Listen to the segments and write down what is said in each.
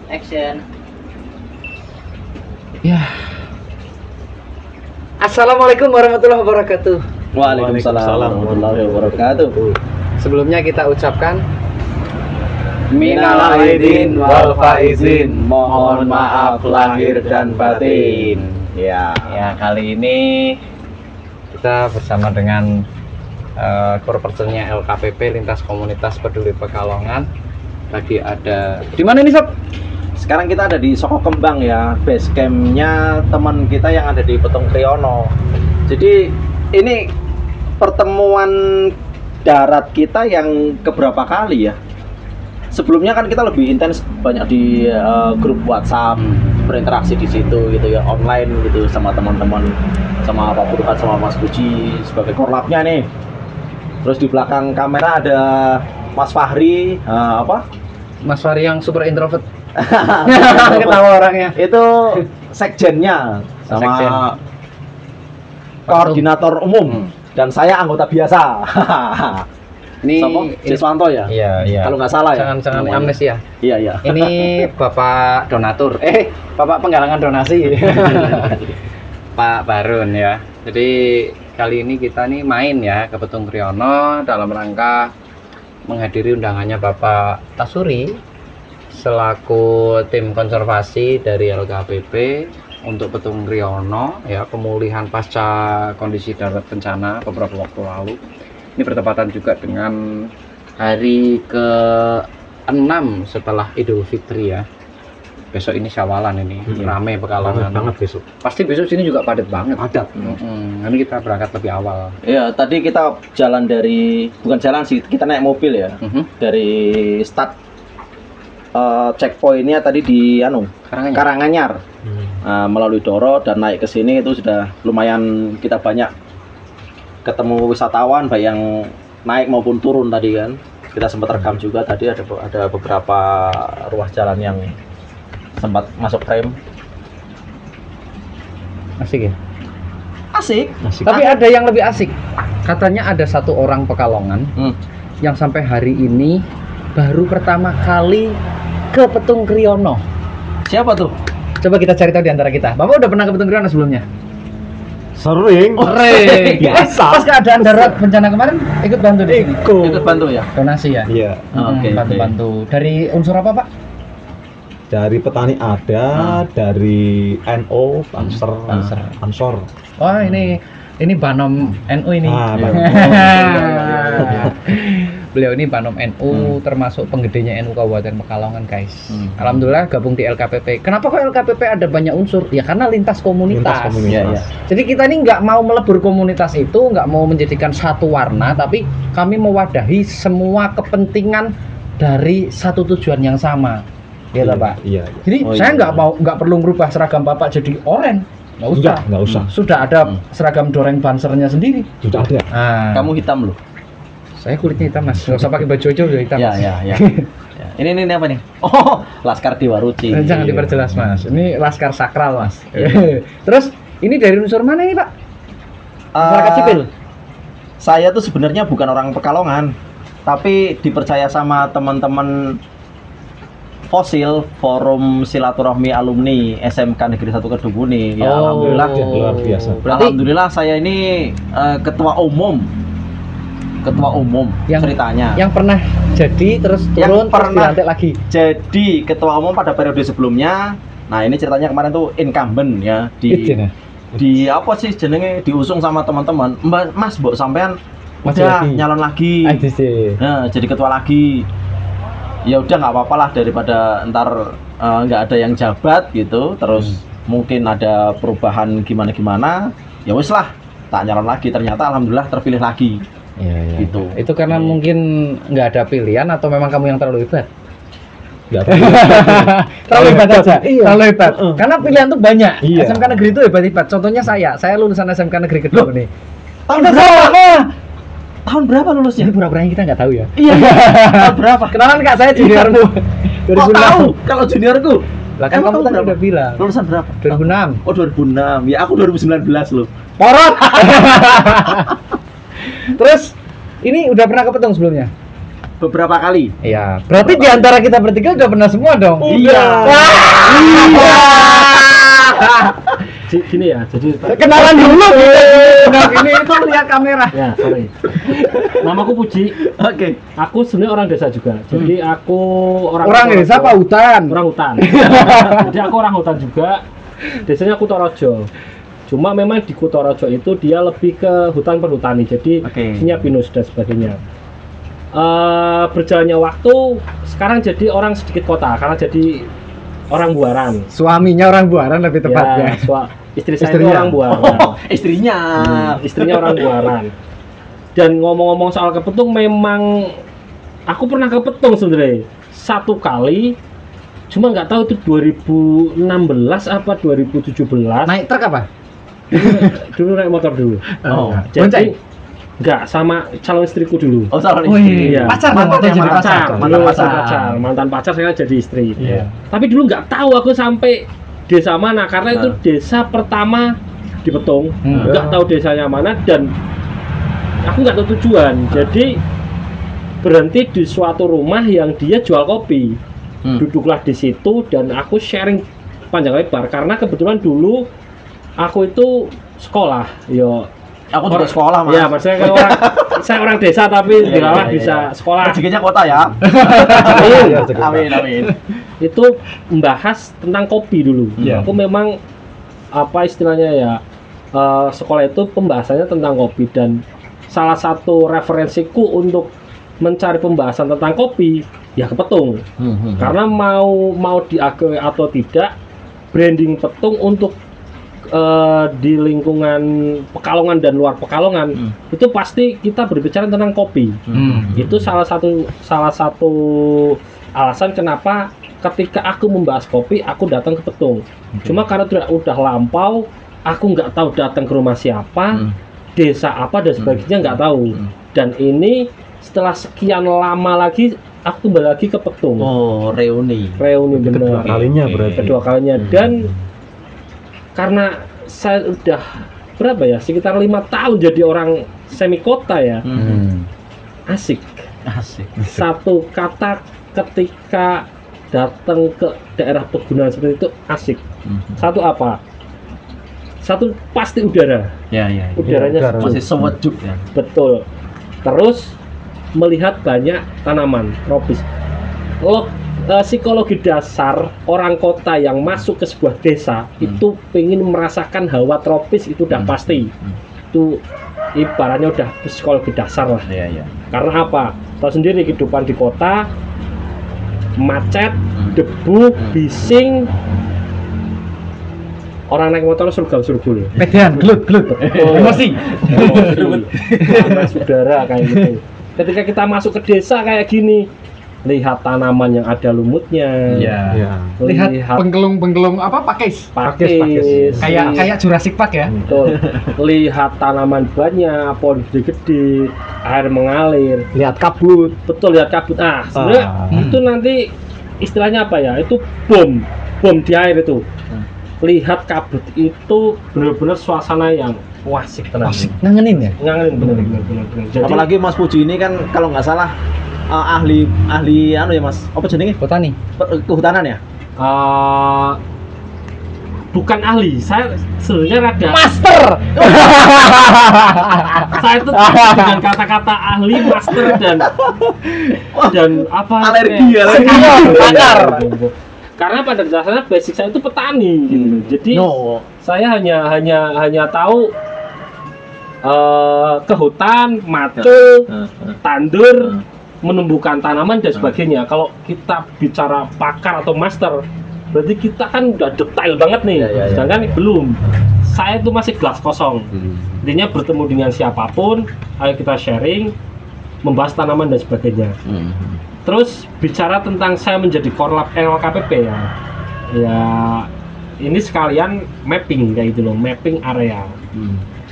Action. Ya. Assalamualaikum warahmatullahi wabarakatuh. Waalaikumsalam warahmatullahi wabarakatuh. Sebelumnya kita ucapkan Minal aidin wal faizin, mohon maaf lahir dan batin. Ya, kali ini kita bersama dengan core personnya LKPP Lintas Komunitas Peduli Pekalongan. Lagi ada di mana ini, Sob? sekarang kita ada di Soko Kembang ya, base campnya teman kita yang ada di Petung Kriyono. Jadi ini pertemuan darat kita yang keberapa kali ya? Sebelumnya kan kita lebih intens banyak di grup WhatsApp, berinteraksi di situ gitu ya, online gitu sama teman-teman, sama Pak Burhan, sama Mas Puji sebagai korlapnya nih. Terus di belakang kamera ada Mas Fahri, Mas Fahri yang super introvert. Ketawa orangnya. Itu sekjennya sama Sekjen. koordinator umum dan saya anggota biasa. Ini Siswanto ya? Iya. Kalau nggak salah ya. Jangan amnesia. Iya. Ini Bapak donatur. Bapak penggalangan donasi. Pak Barun ya. Jadi kali ini kita nih main ya ke Petung Kriyono dalam rangka menghadiri undangannya Bapak Tasuri selaku tim konservasi dari LKPP untuk Petung Kriyono ya, pemulihan pasca kondisi darurat bencana beberapa waktu lalu. Ini bertepatan juga dengan hari ke-6 setelah Idul Fitri ya. Besok ini Syawalan ini, rame Pekalongan banget besok. Pasti besok sini juga padat banget. Padat. Ini kita berangkat lebih awal. Iya, tadi kita jalan bukan jalan sih, kita naik mobil ya. Dari start checkpointnya tadi di Karanganyar. Melalui Doro dan naik ke sini itu sudah lumayan kita banyak ketemu wisatawan baik yang naik maupun turun tadi kan. Kita sempat rekam juga tadi ada beberapa ruas jalan yang sempat masuk frame. Asik ya? Asik. Tapi ada yang lebih asik. Katanya ada satu orang Pekalongan yang sampai hari ini baru pertama kali ke Petung Kriyono. Siapa tuh? Coba kita cari tahu di antara kita. Bapak udah pernah ke Petung Kriyono sebelumnya? Sering. Biasa. Pas keadaan darurat bencana kemarin ikut bantu di sini. Ikut bantu ya? Donasi ya? Iya. Oke. Bantu-bantu. Dari unsur apa, Pak? Dari petani ada, dari NO, Ansor. Oh, ini Banom NU ini. Banom. Beliau ini Banom NU, termasuk penggedenya NU Kabupaten Pekalongan, guys. Alhamdulillah gabung di LKPP. Kenapa kok LKPP ada banyak unsur? Ya karena lintas komunitas. Ya. Jadi kita ini nggak mau melebur komunitas itu, nggak mau menjadikan satu warna, tapi kami mewadahi semua kepentingan dari satu tujuan yang sama. Ya, Pak. Iya. Jadi saya nggak perlu merubah seragam Bapak jadi oranye. Nggak usah. Sudah ada seragam doreng bansernya sendiri. Sudah ada. Kamu hitam loh. Saya kulitnya hitam, Mas. Nggak usah pakai baju aja udah hitam. Ya. Ini apa nih? Oh, Laskar Dewa Ruci. Jangan diperjelas, Mas. Ini laskar sakral, Mas. Terus ini dari unsur mana ini, Pak? Masyarakat sipil. Saya tuh sebenarnya bukan orang Pekalongan, tapi dipercaya sama teman-teman Fosil, Forum Silaturahmi Alumni SMK Negeri 1 Kedubuni. Ya, alhamdulillah luar biasa. Alhamdulillah saya ini ketua umum yang ceritanya. Yang pernah jadi terus turun terus dilantik lagi. Jadi ketua umum pada periode sebelumnya. Nah, ini ceritanya kemarin tuh incumbent ya di apa sih jenenge, diusung sama teman-teman. Mas, Mbok sampean udah nyalon lagi. Nah, jadi ketua lagi. Ya udah nggak apa-apa lah daripada ntar nggak ada yang jabat gitu, terus mungkin ada perubahan gimana, ya wes lah tak nyalon lagi. Ternyata alhamdulillah terpilih lagi. Iya. Gitu. Itu karena mungkin nggak ada pilihan atau memang kamu yang terlalu hebat? Terlalu hebat aja. Terlalu hebat. Karena pilihan tuh banyak. SMK negeri itu hebat-hebat. Contohnya saya lulusan SMK negeri kedua nih. Tahun berapa lulusnya? Ini pura-puranya kita nggak tahu ya. Iya. Tahun berapa? Kenalan Kak, saya juniormu. Kok tahu kalau juniorku? Lah kan kamu tadi udah bilang. Lulusan berapa? 2006. Oh, 2006. Ya aku 2019 loh. Porot. Terus ini udah pernah ke Petung sebelumnya? beberapa kali. Iya. Berarti di antara kita bertiga udah pernah semua dong. Iya. Gini ya, jadi Kenalan dulu. Nah, ini itu lihat kamera. ya sorry. Namaku Puji. Oke. Aku sebenarnya orang desa juga. Jadi aku Orang desa apa hutan? Orang hutan. Jadi aku orang hutan juga. Desanya Kutorojo. Cuma memang di Kutorojo itu dia lebih ke hutan perhutani. Jadi Oke. isinya pinus dan sebagainya. Berjalannya waktu sekarang jadi orang sedikit kota karena jadi orang Buaran. Suaminya orang Buaran lebih tepatnya. Ya, istri saya itu Istrinya. orang Buaran. Istrinya. Istrinya orang Buaran. Dan ngomong-ngomong soal kepetung, memang aku pernah kepetung sebenarnya satu kali, cuma nggak tahu itu 2016 apa 2017. Naik truk apa? Dulu naik motor dulu. Oh. Jadi nggak sama calon istriku dulu. Oh, calon Wih, istri. Iya. pacar dong, atau jadi mantan pacar? Dulu Mantan masih pacar. mantan pacar saya jadi istri. Iya. Tapi dulu nggak tahu aku sampai desa mana karena itu desa pertama di Petung. Nggak tahu desanya mana dan aku nggak tahu tujuan. Jadi berhenti di suatu rumah yang dia jual kopi. Duduklah di situ dan aku sharing panjang lebar karena kebetulan dulu aku itu sekolah. Yo, Aku juga sekolah, Mas. ya, maksudnya kan saya orang desa tapi Iya, dilalah iya, bisa iya. sekolah. Rezekinya kota ya. Iya, Amin, amin. Itu membahas tentang kopi dulu. Iya. Aku memang apa istilahnya ya sekolah itu pembahasannya tentang kopi dan salah satu referensiku untuk mencari pembahasan tentang kopi ya ke Petung. Karena mau diakui atau tidak branding Petung untuk di lingkungan Pekalongan dan luar Pekalongan itu pasti kita berbicara tentang kopi. Itu salah satu alasan kenapa ketika aku membahas kopi aku datang ke Petung. Cuma karena udah lampau, aku nggak tahu datang ke rumah siapa, desa apa dan sebagainya nggak tahu. Dan ini setelah sekian lama lagi aku kembali lagi ke Petung. Oh, reuni. Reuni Kedua bener. kalinya berarti. Kedua kalinya dan karena saya udah berapa ya sekitar 5 tahun jadi orang semi kota ya, asik. Asik. Satu kata ketika datang ke daerah pegunungan seperti itu asik. Satu apa? Satu pasti udara. Ya, ya. Udaranya Udara. sejuk. Masih sejuk ya. Betul. Terus melihat banyak tanaman tropis. Psikologi dasar orang kota yang masuk ke sebuah desa itu pengen merasakan hawa tropis itu udah pasti. Itu ibaratnya udah psikologi dasar lah. Iya, iya. Karena apa? Tahu sendiri kehidupan di kota macet, debu, bising. Orang naik motor surga-surgul. Pedean, gelut. Emosi. Panas udara kayak gitu. Ketika kita masuk ke desa kayak gini, lihat tanaman yang ada lumutnya. Iya. Iya. Lihat penggelung apa pakis. pakis. Kayak Jurassic Park ya. Betul. Lihat tanaman banyak, pohon gede-gede, air mengalir. Lihat kabut. Betul, lihat kabut. Sebenarnya itu nanti istilahnya apa ya? Itu bom di air itu. Lihat kabut itu benar-benar suasana yang asik tenang. Ngangenin ya? Ngangenin bener. Jadi Apalagi Mas Puji ini kan kalau nggak salah ahli anu ya Mas. Apa jenenge? Botani. Kehutanan ya? bukan ahli, saya sebenarnya rada Master. saya itu dengan kata-kata ahli, master dan apa Alergi ya, Pakar. karena pada dasarnya basic saya itu petani gitu. Jadi No. saya hanya tahu ke hutan, macu, tandur, menumbuhkan tanaman dan sebagainya. Kalau kita bicara pakar atau master, berarti kita kan udah detail banget nih. Ya. Sedangkan belum. Saya itu masih gelas kosong. Intinya bertemu dengan siapapun, ayo kita sharing, membahas tanaman dan sebagainya. Terus bicara tentang saya menjadi korlap LKPP ya. Ya ini sekalian mapping kayak gitu loh, mapping area.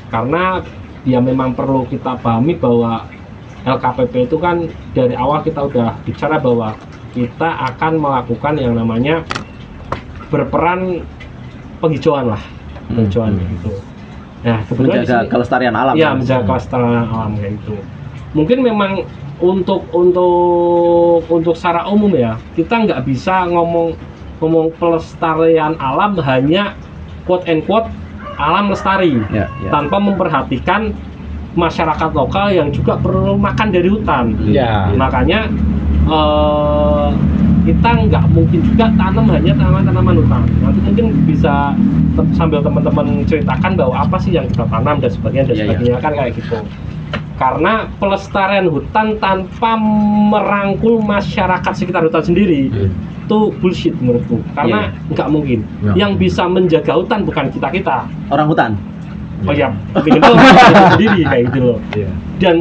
Karena ya memang perlu kita pahami bahwa LKPP itu kan dari awal kita udah bicara bahwa kita akan melakukan yang namanya berperan penghijauan lah, penghijauan gitu. Nah kebetulan Menjaga kelestarian alam. ya menjaga kelestarian alam kayak gitu. mungkin memang untuk secara umum ya, kita nggak bisa ngomong pelestarian alam hanya quote and quote alam lestari Ya, tanpa memperhatikan masyarakat lokal yang juga perlu makan dari hutan. Ya. Makanya kita nggak mungkin juga tanam hanya tanaman hutan. Nanti mungkin bisa sambil teman-teman ceritakan bahwa apa sih yang kita tanam dan sebagainya Iya, sebagainya kan kayak gitu. Karena pelestarian hutan tanpa merangkul masyarakat sekitar hutan sendiri itu bullshit menurutku. Karena nggak mungkin. Nggak Yang bisa menjaga hutan bukan kita. Orang hutan. Oh ya, minimal kita sendiri kayak gitu loh. Iya. Dan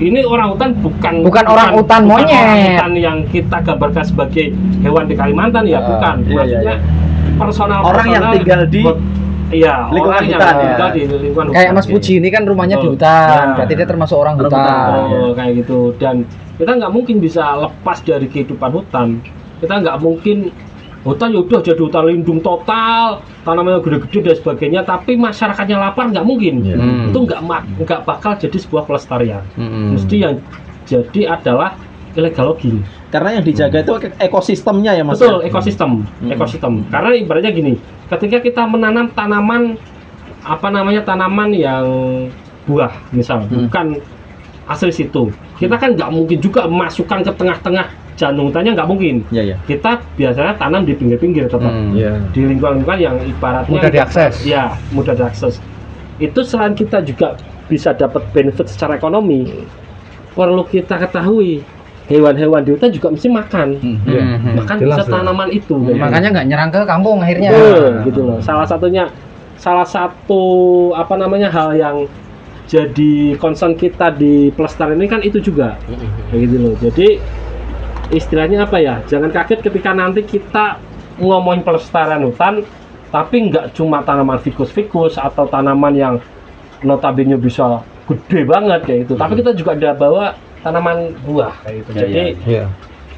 ini orang hutan Bukan orang hutan bukan monyet. orang hutan yang kita gambarkan sebagai hewan di Kalimantan ya, bukan. iya, Maksudnya personal Orang yang tinggal di iya, lingkungan orang yang hutan, ya. tinggal di lingkungan hutan. Kayak Mas Puji ini kan rumahnya di Oh, hutan, ya. berarti dia termasuk orang Orang hutan. hutan. Kayak gitu. Dan kita nggak mungkin bisa lepas dari kehidupan hutan. Kita nggak mungkin hutan ya udah jadi hutan lindung total, tanamannya gede-gede dan sebagainya, tapi masyarakatnya lapar nggak mungkin. Iya. Itu nggak bakal jadi sebuah pelestarian. Hmm. Mesti yang jadi adalah illegal logging. karena yang dijaga itu ekosistemnya ya Mas. Betul, ya? ekosistem. Karena ibaratnya gini, ketika kita menanam tanaman tanaman yang buah misal, bukan asli situ, kita kan nggak mungkin juga masukkan ke tengah-tengah jantung hutannya, nggak mungkin. Iya, iya. Kita biasanya tanam di pinggir-pinggir tetap, Iya. di lingkungan-lingkungan yang ibaratnya Mudah diakses. ya, mudah diakses. Itu selain kita juga bisa dapat benefit secara ekonomi, perlu kita ketahui hewan-hewan di hutan juga mesti makan. Iya. Makan Jelas, bisa ya. tanaman itu. Makanya nggak nyerang ke kampung akhirnya. Betul, gitu loh. Salah satu hal yang jadi concern kita di pelestarian ini kan itu juga. Kayak gitu loh. Jadi istilahnya apa ya? Jangan kaget ketika nanti kita ngomongin pelestarian hutan, tapi nggak cuma tanaman fikus atau tanaman yang notabene bisa gede banget kayak gitu. Tapi kita juga ada bawa tanaman buah kayak gitu. Ya, Jadi Iya.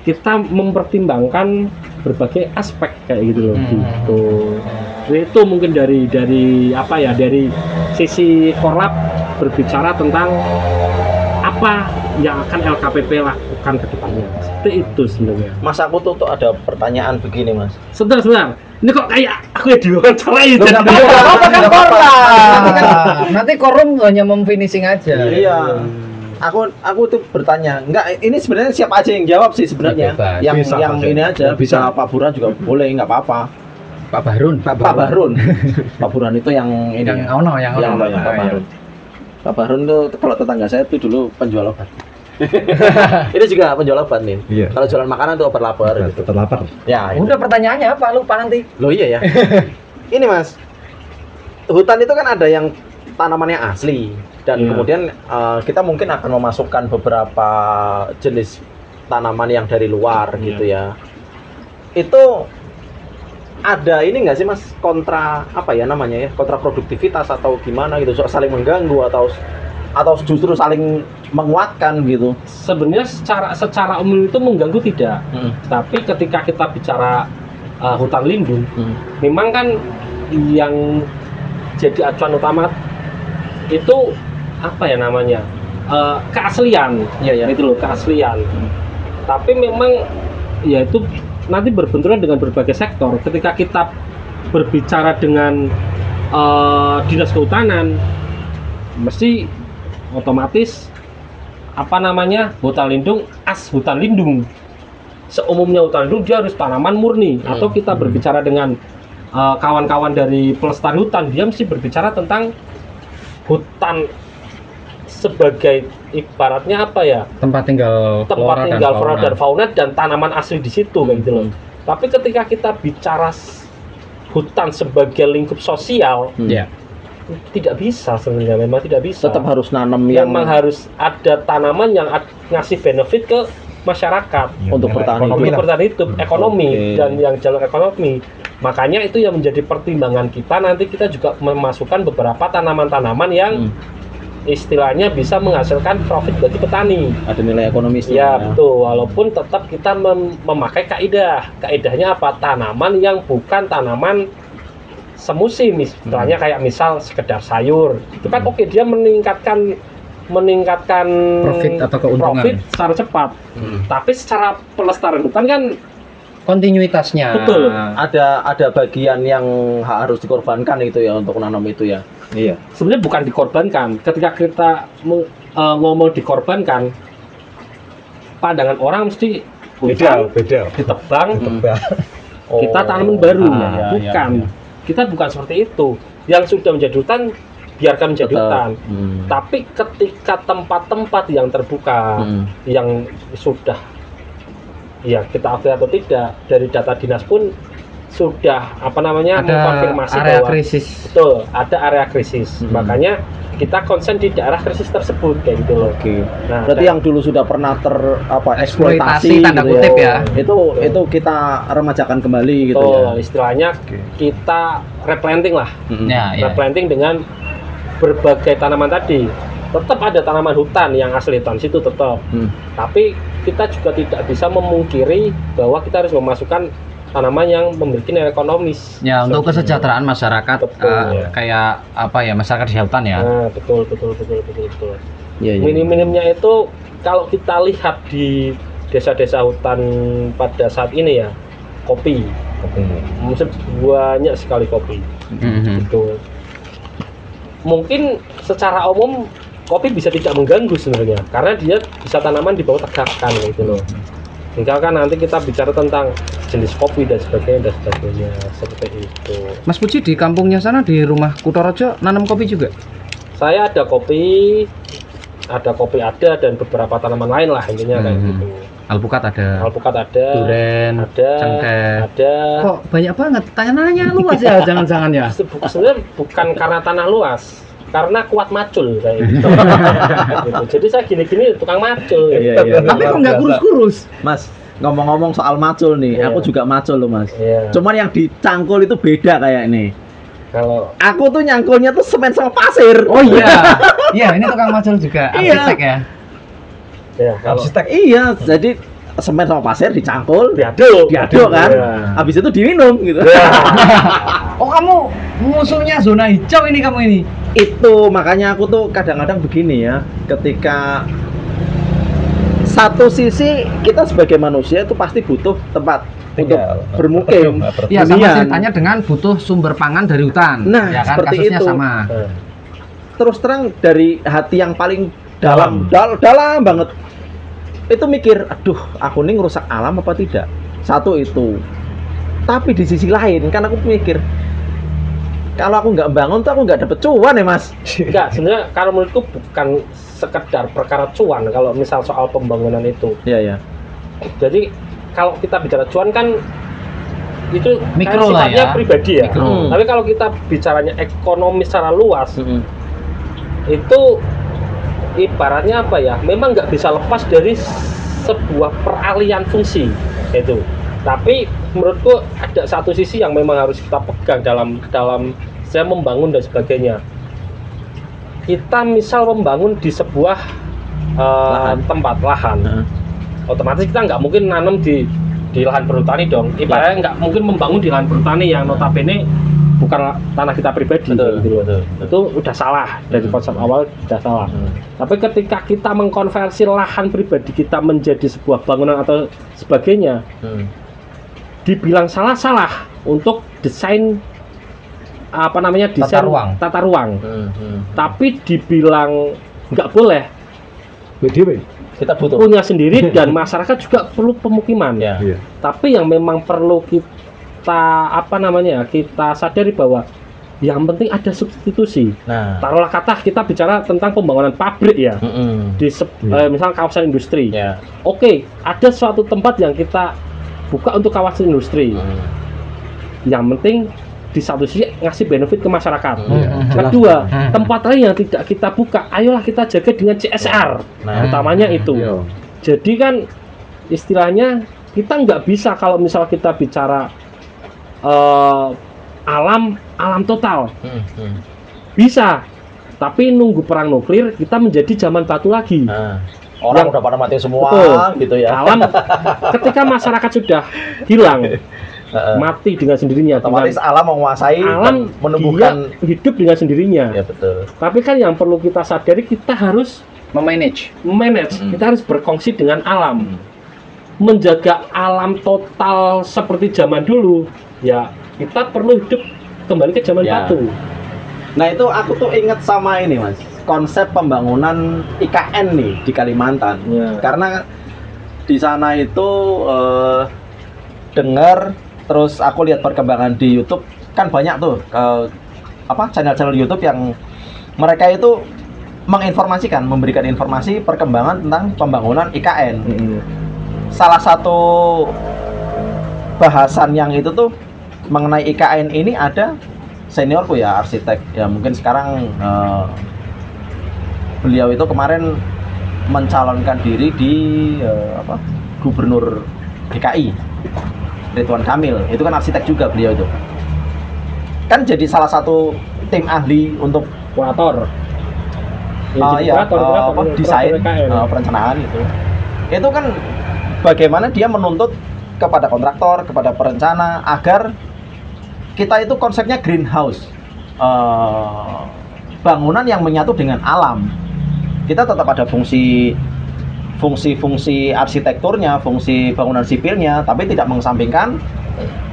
kita mempertimbangkan berbagai aspek kayak gitu loh. Gitu. Jadi itu mungkin dari sisi Korlap berbicara tentang apa yang akan LKPP lakukan ke depannya. Seperti itu sebenarnya. Mas, aku tuh ada pertanyaan begini Mas. Sebentar. Ini kok kayak aku ya diwawancarai. Nggak apa-apa kan Korlap. Nanti Korum hanya memfinishing aja. Iya. Aku tuh bertanya, enggak, ini sebenarnya siapa aja yang jawab sih sebenarnya. Bebas. Yang Bisa yang aja. ini aja, bisa Pak Buran juga boleh, nggak apa-apa. Pak Barun. Pak Barun. Pak Buran itu yang ini. Yang ya. ono, yang ono. Pak Barun. Pak Barun tuh kalau tetangga saya tuh dulu penjual obat. Ini juga penjual obat nih. Iya. Kalau jualan makanan tuh obat lapar gitu. Tetap lapar. Ya, itu. Udah pertanyaannya apa? Lupa nanti. Loh iya ya. Ini Mas, hutan itu kan ada yang tanamannya asli dan Iya. kemudian kita mungkin akan memasukkan beberapa jenis tanaman yang dari luar Iya. gitu ya. Itu ada ini nggak sih Mas, kontra apa ya namanya ya, kontraproduktivitas atau gimana gitu, saling mengganggu atau justru saling menguatkan gitu? Sebenarnya secara umum itu mengganggu tidak. Tapi ketika kita bicara hutan lindung, memang kan yang jadi acuan utama itu apa ya namanya, keaslian. Iya ya. Itu loh, keaslian. Tapi memang ya itu nanti berbenturan dengan berbagai sektor. Ketika kita berbicara dengan dinas kehutanan, mesti otomatis hutan lindung, hutan lindung. Seumumnya hutan lindung dia harus tanaman murni. Atau kita berbicara dengan kawan-kawan dari pelestari hutan, dia mesti berbicara tentang hutan sebagai ibaratnya apa ya, Tempat tinggal tempat tinggal flora dan fauna dan tanaman asli di situ kayak gitu loh. Tapi ketika kita bicara hutan sebagai lingkup sosial, Iya. tidak bisa sebenarnya, memang tidak bisa. Tetap harus nanam yang Memang harus ada tanaman yang ngasih benefit ke masyarakat untuk bertahan untuk hidup. bertahan hidup, ekonomi Oke. dan yang jalur ekonomi. Makanya itu yang menjadi pertimbangan kita. Nanti kita juga memasukkan beberapa tanaman-tanaman yang istilahnya bisa menghasilkan profit bagi petani. Ada nilai ekonomisnya. Ya betul, walaupun tetap kita memakai kaidah. Kaidahnya apa? Tanaman yang bukan tanaman semusim, istilahnya kayak misal sekedar sayur. Itu kan oke, dia meningkatkan meningkatkan Profit atau keuntungan. profit secara cepat. Tapi secara pelestarian hutan kan Kontinuitasnya. betul. Ada bagian yang harus dikorbankan itu ya untuk nanam itu ya. Iya. Sebenarnya bukan dikorbankan. Ketika kita ngomong dikorbankan, pandangan orang mesti Beda. ditebang, Tebak. kita tanaman baru. iya, Bukan. iya. Kita bukan seperti itu. Yang sudah menjadi hutan biarkan menjadi Tetap. hutan. Tapi ketika tempat-tempat yang terbuka, yang sudah ya kita akui atau tidak, dari data dinas pun sudah Ada mengkonfirmasi area bahwa krisis. betul ada area krisis. Makanya kita konsen di daerah krisis tersebut kayak gitu loh. Oke. Nah, Berarti yang dulu sudah pernah Eksploitasi, tanda gitu kutip ya. Itu kita remajakan kembali gitu betul, ya. istilahnya kita replanting lah. Ya, ya. Replanting dengan berbagai tanaman tadi. Tetap ada tanaman hutan yang asli hutan situ tetap. Tapi kita juga tidak bisa memungkiri bahwa kita harus memasukkan tanaman yang memiliki nilai ekonomis. Ya, untuk kesejahteraan masyarakat Betul, ya. kayak apa ya, masyarakat di hutan ya. Nah, betul. Iya, iya. Minim-minimnya itu kalau kita lihat di desa-desa hutan pada saat ini ya, kopi. Banyak sekali kopi. Mhm. Gitu. Mungkin secara umum kopi bisa tidak mengganggu sebenarnya karena dia bisa tanaman di bawah tegakan gitu loh. Misalkan nanti kita bicara tentang jenis kopi dan sebagainya seperti itu. Mas Puji di kampungnya sana di rumah Kutorojo nanam kopi juga? Saya ada kopi ada dan beberapa tanaman lain lah intinya kayak gitu. Alpukat ada, Alpukat ada, duren, ada, cengkeh. ada. Kok banyak banget? Tanya-nanya luas ya, jangan-jangan ya. Sebenarnya bukan karena tanah luas, karena kuat macul kayak gitu. Gitu. Jadi saya gini-gini tukang macul. Iya. Tapi kok nggak kurus-kurus? Mas, ngomong-ngomong soal macul nih, Iya. aku juga macul loh Mas. Iya. Cuman yang dicangkul itu beda kayak ini. Kalau Aku tuh nyangkulnya tuh semen sama pasir. Oh iya, iya ini tukang macul juga, Iya. arsitek ya. ya kalau Iya, jadi semen sama pasir dicangkul, diaduk kan. Iya. Habis itu diminum gitu. Oh kamu musuhnya zona hijau ini kamu ini. Itu makanya aku tuh kadang-kadang begini ya, ketika satu sisi kita sebagai manusia itu pasti butuh tempat untuk bermukim. Ya sama hunian. ceritanya dengan butuh sumber pangan dari hutan. Nah, ya kan seperti kasusnya itu. sama. Terus terang dari hati yang paling dalam banget itu mikir, aduh aku nih ngerusak alam apa tidak. Satu itu, tapi di sisi lain kan aku mikir, kalau aku nggak bangun tuh aku nggak dapet cuan ya Mas. enggak, sebenarnya kalau menurutku bukan sekedar perkara cuan kalau misal soal pembangunan itu. Iya. Jadi kalau kita bicara cuan kan itu Mikro kan lah sifatnya ya. pribadi ya. Mikro. Tapi kalau kita bicaranya ekonomi secara luas itu ibaratnya apa ya? Memang nggak bisa lepas dari sebuah peralihan fungsi itu. Tapi menurutku ada satu sisi yang memang harus kita pegang dalam saya membangun dan sebagainya. Kita misal membangun di sebuah tempat lahan, otomatis kita nggak mungkin nanam di lahan berhutani dong. Ibaratnya nggak mungkin membangun di lahan berhutani yang notabene bukan tanah kita pribadi. Gitu loh. Itu udah salah dari konsep awal, udah salah. Tapi ketika kita mengkonversi lahan pribadi kita menjadi sebuah bangunan atau sebagainya, dibilang salah untuk desain desain tata ruang. Tapi dibilang nggak boleh, Kita butuh. punya sendiri dan masyarakat juga perlu pemukiman. Ya. Tapi yang memang perlu kita kita sadari bahwa yang penting ada substitusi. Nah, Taruhlah kata kita bicara tentang pembangunan pabrik ya, di misal kawasan industri. ya. Oke, ada suatu tempat yang kita buka untuk kawasan industri. Yang penting di satu sisi ngasih benefit ke masyarakat. Kedua, tempat lain yang tidak kita buka, ayolah kita jaga dengan CSR. Nah, Utamanya itu. Jadi kan istilahnya kita nggak bisa kalau misal kita bicara alam total bisa, tapi nunggu perang nuklir kita menjadi zaman batu lagi. Nah, orang udah pada mati semua. Betul. Gitu ya. Alam ketika masyarakat sudah hilang, mati dengan sendirinya. Otomatis alam menguasai Alam dan menumbuhkan. dia hidup dengan sendirinya. Ya betul. Tapi kan yang perlu kita sadari, kita harus memanage. Kita harus berkongsi dengan alam. Menjaga alam total seperti zaman dulu, ya kita perlu hidup kembali ke zaman Ya. batu. Nah itu aku tuh inget sama ini mas, konsep pembangunan IKN nih di Kalimantan. Ya. Karena di sana itu dengar, terus aku lihat perkembangan di YouTube kan banyak tuh channel-channel YouTube yang mereka itu menginformasikan, memberikan informasi perkembangan tentang pembangunan IKN. Salah satu bahasan yang itu tuh mengenai IKN ini ada seniorku ya, arsitek ya, mungkin sekarang beliau itu kemarin mencalonkan diri di Gubernur DKI, Ridwan Kamil. Itu kan arsitek juga beliau itu, kan jadi salah satu tim ahli untuk Kurator. desain perencanaan itu kan bagaimana dia menuntut kepada kontraktor, kepada perencana agar kita itu konsepnya greenhouse, bangunan yang menyatu dengan alam. Kita tetap ada fungsi arsitekturnya, fungsi bangunan sipilnya, tapi tidak mengesampingkan,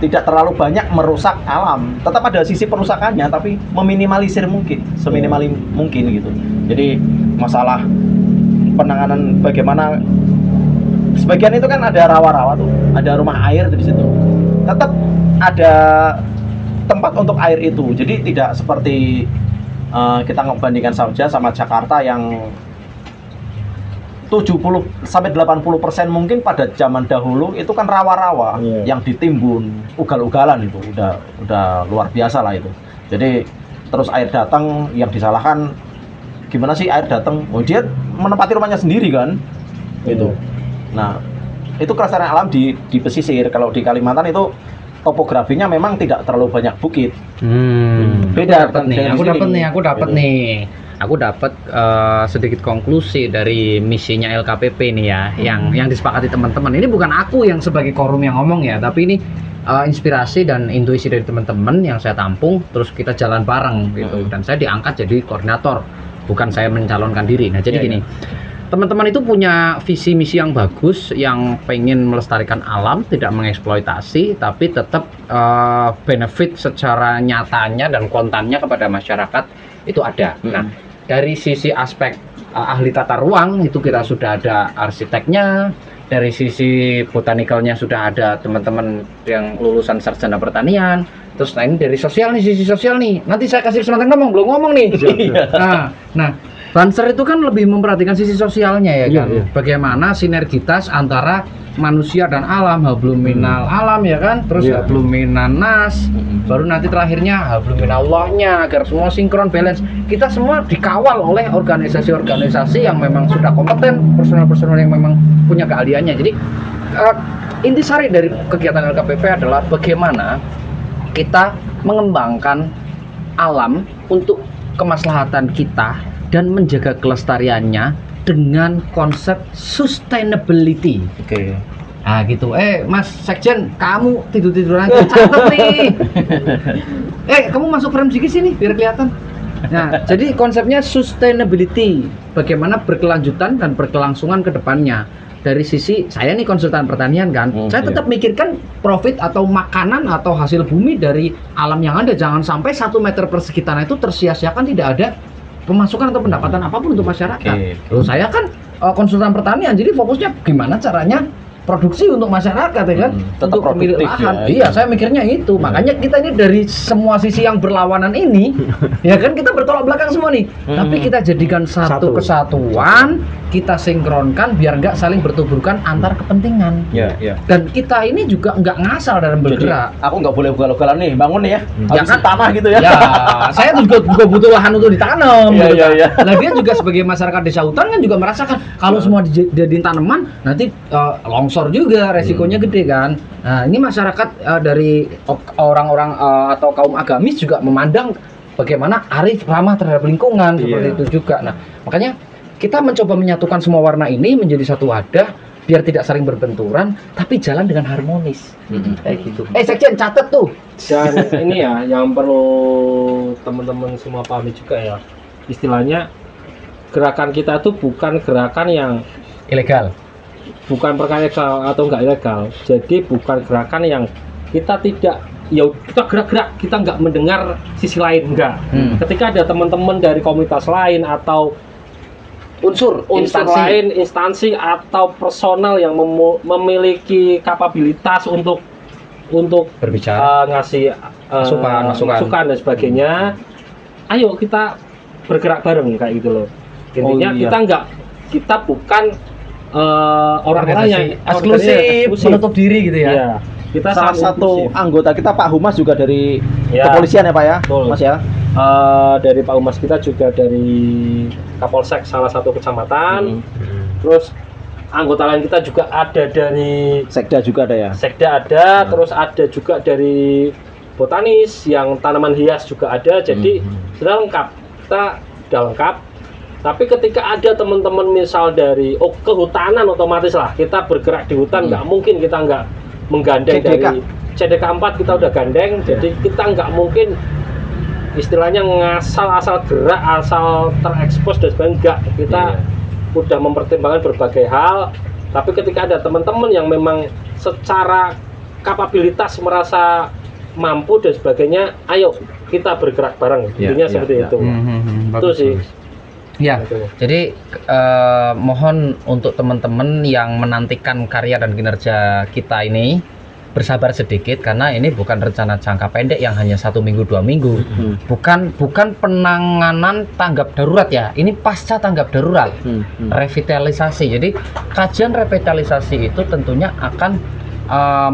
tidak terlalu banyak merusak alam. Tetap ada sisi perusakannya, tapi meminimalisir mungkin, seminimal mungkin gitu. Jadi masalah penanganan bagaimana, sebagian itu kan ada rawa-rawa tuh, ada rumah air di situ. Tetap ada tempat untuk air itu. Jadi tidak seperti kita membandingkan saja sama Jakarta yang 70-80% mungkin pada zaman dahulu itu kan rawa-rawa yang ditimbun, ugal-ugalan itu udah luar biasa lah itu. Jadi terus air datang, yang disalahkan gimana sih air datang? Oh dia menempati rumahnya sendiri kan, gitu. Nah itu kelestarian alam di pesisir. Kalau di Kalimantan itu topografinya memang tidak terlalu banyak bukit. Beda Aku dapat sedikit konklusi dari misinya LKPP nih ya, yang disepakati teman-teman. Ini bukan aku yang sebagai korum yang ngomong ya, tapi ini inspirasi dan intuisi dari teman-teman yang saya tampung, terus kita jalan bareng gitu. Dan saya diangkat jadi koordinator, bukan saya mencalonkan diri. Nah jadi gini, teman-teman itu punya visi misi yang bagus, yang pengen melestarikan alam, tidak mengeksploitasi, tapi tetap benefit secara nyatanya dan kontannya kepada masyarakat itu ada. Nah, dari sisi aspek ahli tata ruang itu kita sudah ada arsiteknya, dari sisi botanikalnya sudah ada teman-teman yang lulusan sarjana pertanian. Terus nah ini dari sosial nih, sisi sosial nih. Nanti saya kasih kesempatan ngomong, belum ngomong nih. Nah, Banser itu kan lebih memperhatikan sisi sosialnya ya kan. Bagaimana sinergitas antara manusia dan alam, hablum minal alam ya kan, terus hablum minan nas, baru nanti terakhirnya hablum minallahnya, agar semua sinkron balance. Kita semua dikawal oleh organisasi-organisasi yang memang sudah kompeten, personal-personal yang memang punya keahliannya. Jadi intisari dari kegiatan LKPP adalah bagaimana kita mengembangkan alam untuk kemaslahatan kita dan menjaga kelestariannya dengan konsep sustainability. Oke. Nah gitu. Mas Sekjen, kamu tidur-tiduran aja, catat nih. Kamu masuk frame sedikit sini biar kelihatan. Nah, jadi konsepnya sustainability, bagaimana berkelanjutan dan berkelangsungan ke depannya. Dari sisi saya nih konsultan pertanian kan, saya tetap mikirkan profit atau makanan atau hasil bumi dari alam yang ada. Jangan sampai 1 meter persegi tanah itu tersia-siakan, tidak ada pemasukan atau pendapatan apapun untuk masyarakat. Loh, saya kan konsultan pertanian, jadi fokusnya gimana caranya produksi untuk masyarakat ya kan, untuk pemilik lahan. Iya, saya mikirnya itu. Makanya kita ini dari semua sisi yang berlawanan ini, ya kan kita bertolak belakang semua nih. Tapi kita jadikan satu kesatuan, kita sinkronkan biar nggak saling bertuburkan antar kepentingan. Dan kita ini juga nggak ngasal dalam bergerak. Jadi, aku nggak boleh ugal-ugalan nih, bangun nih ya. Ya kan tanah gitu ya. Ya, saya juga butuh lahan untuk ditanam. Iya, gitu iya, kan. iya. Nah, dia juga sebagai masyarakat desa hutan kan juga merasakan kalau semua dijadiin tanaman nanti longsor juga, resikonya gede kan. Nah, ini masyarakat dari orang-orang atau kaum agamis juga memandang bagaimana arif ramah terhadap lingkungan seperti itu juga. Nah, makanya kita mencoba menyatukan semua warna ini menjadi satu wadah biar tidak saling berbenturan tapi jalan dengan harmonis. Kayak gitu. Sekjen catat tuh. Dan ini ya yang perlu teman-teman semua pahami juga ya, istilahnya gerakan kita itu bukan gerakan yang Ilegal. bukan perkara ilegal atau enggak ilegal. Jadi bukan gerakan yang kita tidak ya kita gerak-gerak, kita nggak mendengar sisi lain, enggak. Ketika ada teman-teman dari komunitas lain atau Unsur lain, instansi atau personal yang memiliki kapabilitas untuk Berbicara. ngasih masukan dan sebagainya, ayo kita bergerak bareng kayak gitu loh. Intinya kita bukan orang-orang yang eksklusif, menutup diri gitu ya. Iya. Kita salah sangat satu inklusif. anggota kita Pak Humas juga dari Ya. kepolisian ya Pak ya, Betul. Mas ya. Dari Pak Humas kita juga dari Kapolsek salah satu kecamatan. Terus anggota lain kita juga ada dari Sekda juga ada ya. Sekda ada, terus ada juga dari botanis yang tanaman hias juga ada. Jadi sudah lengkap, kita sudah lengkap. Tapi ketika ada teman-teman misal dari kehutanan, otomatis lah kita bergerak di hutan, nggak mungkin kita nggak menggandeng CDK. dari CDK 4 kita udah gandeng. Jadi kita nggak mungkin istilahnya ngasal-asal gerak, asal terekspos dan sebagainya, enggak. Kita udah mempertimbangkan berbagai hal. Tapi ketika ada teman-teman yang memang secara kapabilitas merasa mampu dan sebagainya, ayo kita bergerak bareng. Intinya seperti itu. Itu sih. Ya, Gitu. jadi mohon untuk teman-teman yang menantikan karya dan kinerja kita ini bersabar sedikit, karena ini bukan rencana jangka pendek yang hanya 1 minggu 2 minggu, bukan penanganan tanggap darurat ya, ini pasca tanggap darurat, revitalisasi. Jadi kajian revitalisasi itu tentunya akan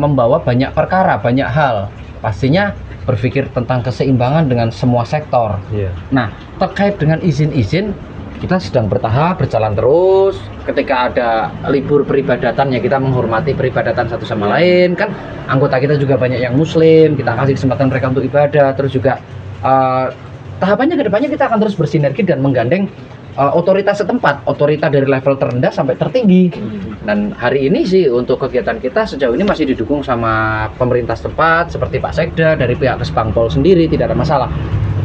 membawa banyak perkara, banyak hal, pastinya berpikir tentang keseimbangan dengan semua sektor. Nah, terkait dengan izin-izin, kita sedang bertahap berjalan terus. Ketika ada libur peribadatan ya kita menghormati peribadatan satu sama lain. Kan anggota kita juga banyak yang muslim, kita kasih kesempatan mereka untuk ibadah. Terus juga tahapannya ke depannya kita akan terus bersinergi dan menggandeng otoritas setempat, otoritas dari level terendah sampai tertinggi. Dan hari ini sih untuk kegiatan kita sejauh ini masih didukung sama pemerintah setempat seperti Pak Sekda, dari pihak Kesbangpol sendiri tidak ada masalah.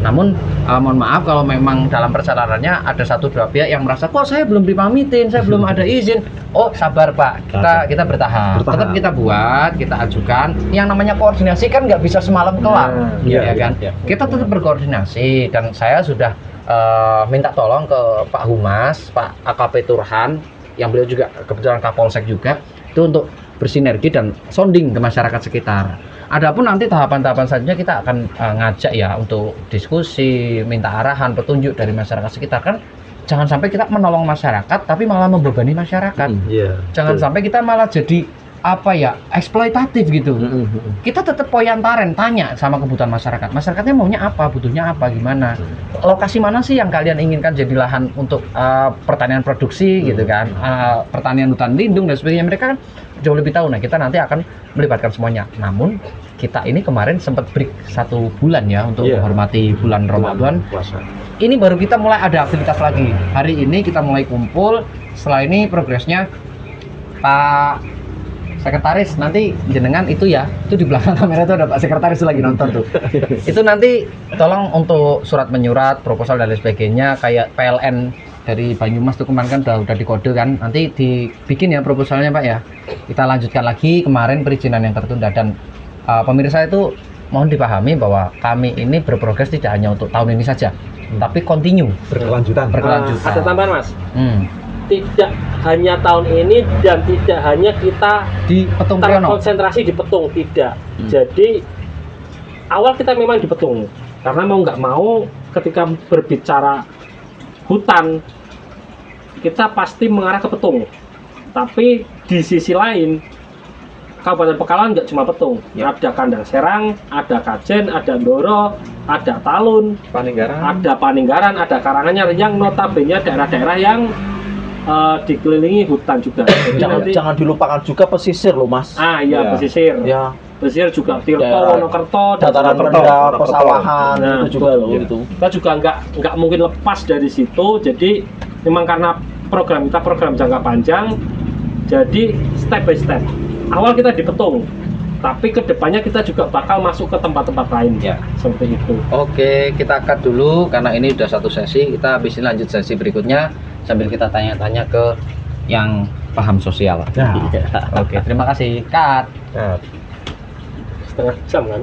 Namun mohon maaf kalau memang dalam perjalanannya ada 1-2 pihak yang merasa kok saya belum dipamitin, saya belum ada izin. Oh sabar Pak, kita bertahap. Tetap kita buat, kita ajukan. Yang namanya koordinasi kan nggak bisa semalam kelar, ya kan? Kita tetap berkoordinasi dan saya sudah minta tolong ke Pak Humas, Pak AKP Turhan, yang beliau juga kebetulan Kapolsek juga, itu untuk bersinergi dan sounding ke masyarakat sekitar. Adapun nanti tahapan-tahapan selanjutnya kita akan ngajak ya untuk diskusi, minta arahan, petunjuk dari masyarakat sekitar. Kan jangan sampai kita menolong masyarakat tapi malah membebani masyarakat. Jangan sampai kita malah jadi apa ya, eksploitatif gitu. Kita tetap poyantaren, tanya sama kebutuhan masyarakat. Masyarakatnya maunya apa, butuhnya apa, gimana. Lokasi mana sih yang kalian inginkan jadi lahan untuk pertanian produksi gitu kan, pertanian hutan lindung dan sebagainya. Mereka kan jauh lebih tahu. Nah, kita nanti akan melibatkan semuanya. Namun kita ini kemarin sempat break 1 bulan ya untuk menghormati bulan Ramadan. Ini baru kita mulai ada aktivitas lagi. Hari ini kita mulai kumpul. Setelah ini progresnya Pak Sekretaris, nanti jenengan itu ya, itu di belakang kamera itu ada Pak Sekretaris lagi nonton tuh. Itu nanti tolong untuk surat menyurat, proposal dan lain sebagainya, kayak PLN dari Banyumas tuh kemarin kan udah dikode kan, nanti dibikin ya proposalnya Pak ya. Kita lanjutkan lagi kemarin perizinan yang tertunda. Dan pemirsa itu mohon dipahami bahwa kami ini berprogres tidak hanya untuk tahun ini saja, tapi continue, berkelanjutan. Ada tambahan Mas. Tidak hanya tahun ini dan tidak hanya kita Di Petung Kriono. terkonsentrasi di Petung, tidak. Jadi awal kita memang di Petung, karena mau nggak mau ketika berbicara hutan kita pasti mengarah ke Petung. Tapi di sisi lain Kabupaten Pekalongan nggak cuma Petung, ada Kandang Serang, ada Kajen, ada Ndoro, ada Talun, ada Paninggaran, ada Karanganyar, yang notabene daerah-daerah yang dikelilingi hutan juga. Jangan dilupakan juga pesisir loh Mas. Iya, pesisir. Ya, Pesisir juga Tirto, Daerah Wonokerto, dataran rendah, pesawahan Nah, itu juga loh gitu. Kita juga nggak mungkin lepas dari situ. Jadi memang karena program kita program jangka panjang, jadi step by step. Awal kita di Petung, Tapi kedepannya kita juga bakal masuk ke tempat-tempat lain Ya. seperti itu. Oke, kita cut dulu karena ini udah satu sesi. Kita habis ini lanjut sesi berikutnya sambil kita tanya-tanya ke yang paham sosial. Ya. Oke, terima kasih. Cut. Ya. Setengah jam kan?